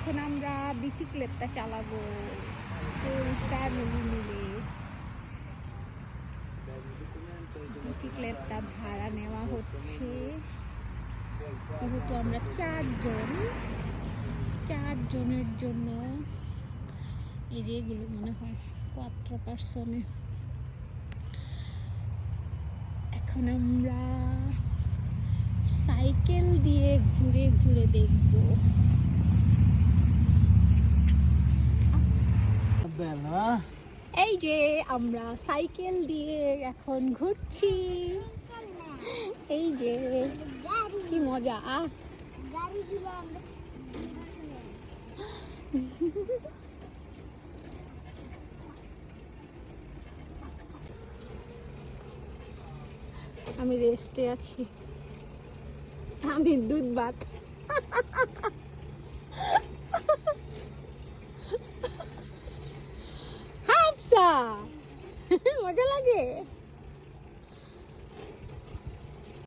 এখন আমরা বিচিক্লেটটা চালাবো ফ্যামিলি মিলে। বিচিক্লেটটা ভাড়া নেওয়া হচ্ছে, যেহেতু আমরা 4 জনের জন্য। এই যে এগুলো মনে হয় 4 পার্সনে। এখন আমরা সাইকেল দিয়ে ঘুরে ঘুরে দেখবো। এই যে আমরা সাইকেল দিয়ে এখন ঘুরছি। এই যে কি মজা। আমি রেস্টে আছি, আমি দুধ ভাত। হাফসা মজা লাগে।